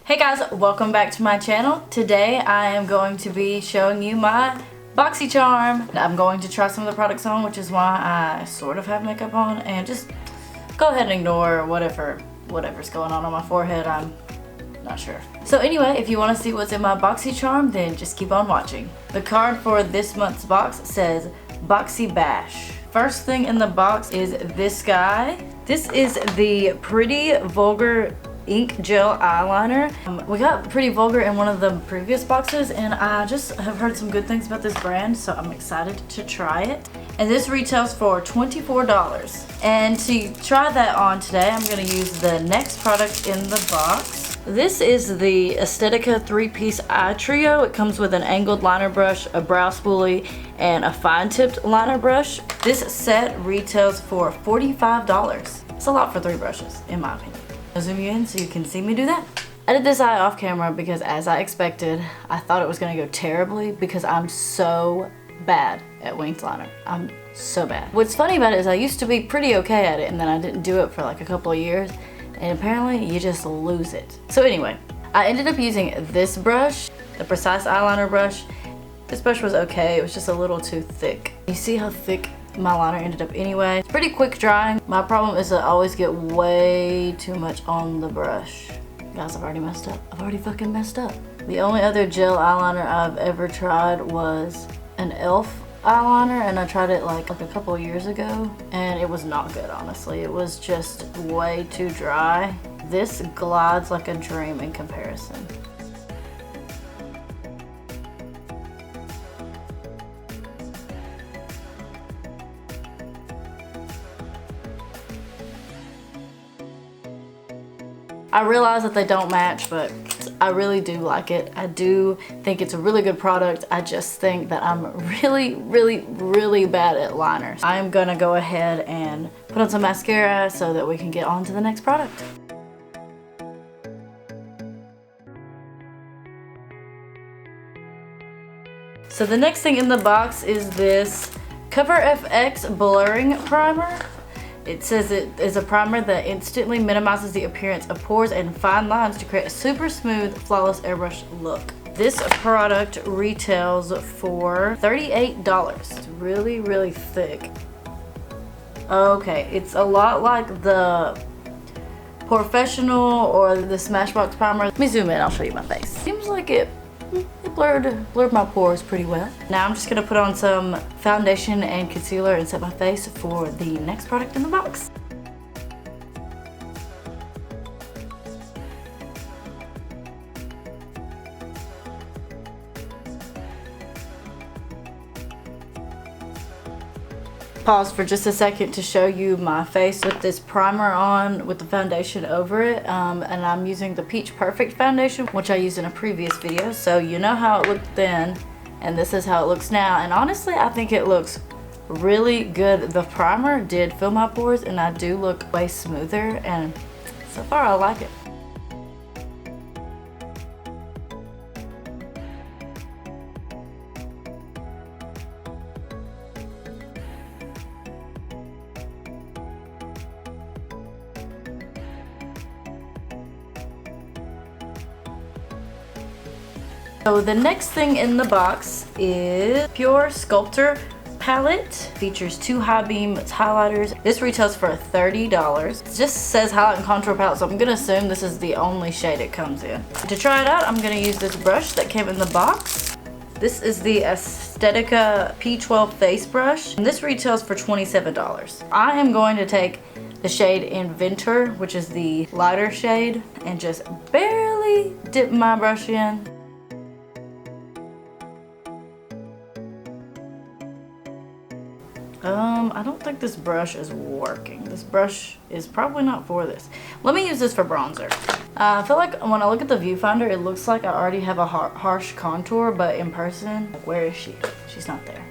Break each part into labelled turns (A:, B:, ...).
A: Hey guys, welcome back to my channel. Today I am going to be showing you my Boxycharm. I'm going to try some of the products on, which is why I sort of have makeup on, and just go ahead and ignore whatever's going on my forehead. I'm not sure. So anyway, if you want to see what's in my Boxycharm, then just keep on watching. The card for this month's box says Boxy Bash. First thing in the box is this guy. This is the Pretty Vulgar ink gel eyeliner. We got Pretty Vulgar in one of the previous boxes, and I just have heard some good things about this brand, so I'm excited to try it. And this retails for $24. And to try that on today, I'm going to use the next product in the box. This is the Estetica 3-piece eye trio. It comes with an angled liner brush, a brow spoolie, and a fine-tipped liner brush. This set retails for $45. It's a lot for 3 brushes, in my opinion. I'll zoom you in so you can see me do that. I did this eye off camera because, as I expected, I thought it was going to go terribly because I'm so bad at winged liner. I'm so bad. What's funny about it is I used to be pretty okay at it, and then I didn't do it for like a couple of years, and apparently you just lose it. So anyway, I ended up using this brush, the Precise eyeliner brush. This brush was okay, it was just a little too thick. You see how thick my liner ended up anyway. It's pretty quick drying. My problem is I always get way too much on the brush. Guys, I've already messed up. I've already fucking messed up. The only other gel eyeliner I've ever tried was an e.l.f. eyeliner, and I tried it like a couple of years ago, and it was not good, honestly. It was just way too dry. This glides like a dream in comparison. I realize that they don't match, but I really do like it. I do think it's a really good product. I just think that I'm really bad at liners. I am gonna go ahead and put on some mascara so that we can get on to the next product. So the next thing in the box is this Cover FX Blurring Primer. It says it is a primer that instantly minimizes the appearance of pores and fine lines to create a super smooth, flawless airbrush look. This product retails for $38. It's really thick. Okay, it's a lot like the Professional or the Smashbox primer. Let me zoom in, I'll show you my face. Seems like it blurred my pores pretty well. Now I'm just gonna put on some foundation and concealer and set my face for the next product in the box. Pause for just a second to show you my face with this primer on with the foundation over it, and I'm using the Peach Perfect foundation, which I used in a previous video, so you know how it looked then, and this is how it looks now. And honestly, I think it looks really good. The primer did fill my pores, and I do look way smoother, and so far I like it. So the next thing in the box is Pure Sculptor palette. Features 2 high beam highlighters. This retails for $30. It just says highlight and contour palette, so I'm gonna assume this is the only shade it comes in. To try it out, I'm gonna use this brush that came in the box. This is the Estetica P12 face brush, and this retails for $27. I am going to take the shade Inventor, which is the lighter shade, and just barely dip my brush in. I don't think this brush is working. This brush is probably not for this. Let me use this for bronzer. I feel like when I look at the viewfinder, it looks like I already have a harsh contour, but in person, where is she? She's not there.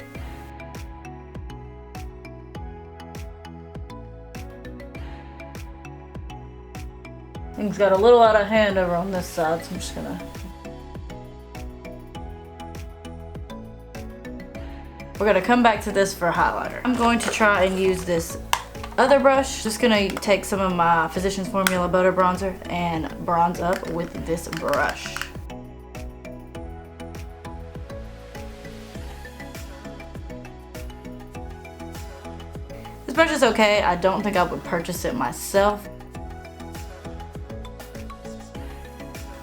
A: Things got a little out of hand over on this side, so I'm just gonna... We're gonna come back to this for highlighter. I'm going to try and use this other brush, just gonna take some of my Physicians Formula Butter Bronzer and bronze up with this brush. This brush is okay. I don't think I would purchase it myself.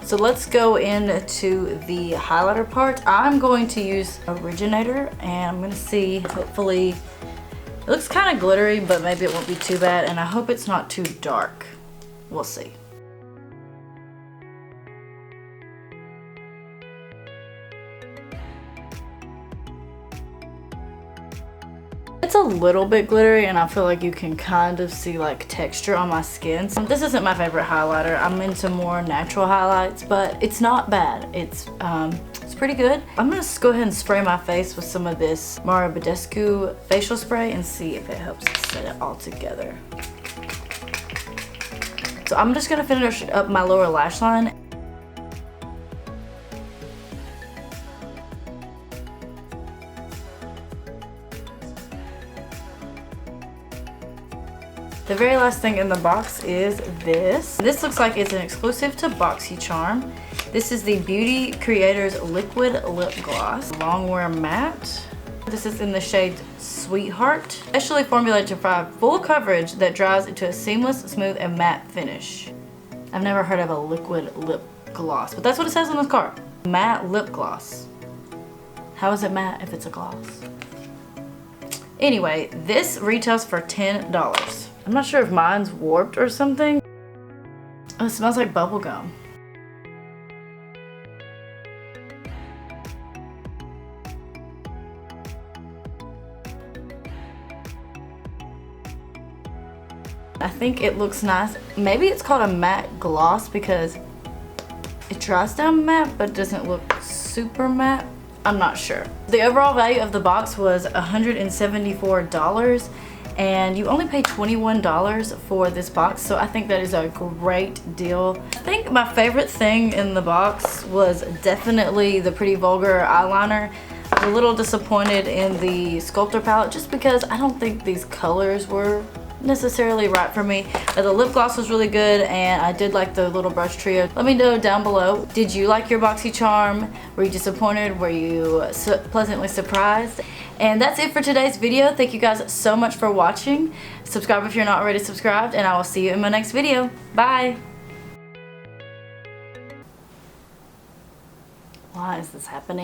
A: So let's go into the highlighter part. I'm going to use Originator and I'm gonna see, hopefully, it looks kind of glittery, but maybe it won't be too bad, and I hope it's not too dark. We'll see. It's a little bit glittery and I feel like you can kind of see like texture on my skin. So this isn't my favorite highlighter. I'm into more natural highlights, but it's not bad. It's pretty good. I'm gonna go ahead and spray my face with some of this Badescu facial spray and see if it helps set it all together. So I'm just gonna finish up my lower lash line. The very last thing in the box is this. This looks like it's an exclusive to Boxycharm. This is the Beauty Creators Liquid Lip Gloss, Longwear Matte. This is in the shade Sweetheart. Specially formulated to provide full coverage that dries into a seamless, smooth, and matte finish. I've never heard of a liquid lip gloss, but that's what it says on this card. Matte lip gloss. How is it matte if it's a gloss? Anyway, this retails for $10. I'm not sure if mine's warped or something. Oh, it smells like bubble gum. I think it looks nice. Maybe it's called a matte gloss because it dries down matte but doesn't look super matte. I'm not sure. The overall value of the box was $174. And you only pay $21 for this box, so I think that is a great deal. I think my favorite thing in the box was definitely the Pretty Vulgar eyeliner. I was a little disappointed in the Sculptor palette just because I don't think these colors were necessarily right for me. But the lip gloss was really good and I did like the little brush trio. Let me know down below, did you like your Boxycharm? Were you disappointed? Were you pleasantly surprised? And that's it for today's video. Thank you guys so much for watching. Subscribe if you're not already subscribed, and I will see you in my next video. Bye! Why is this happening?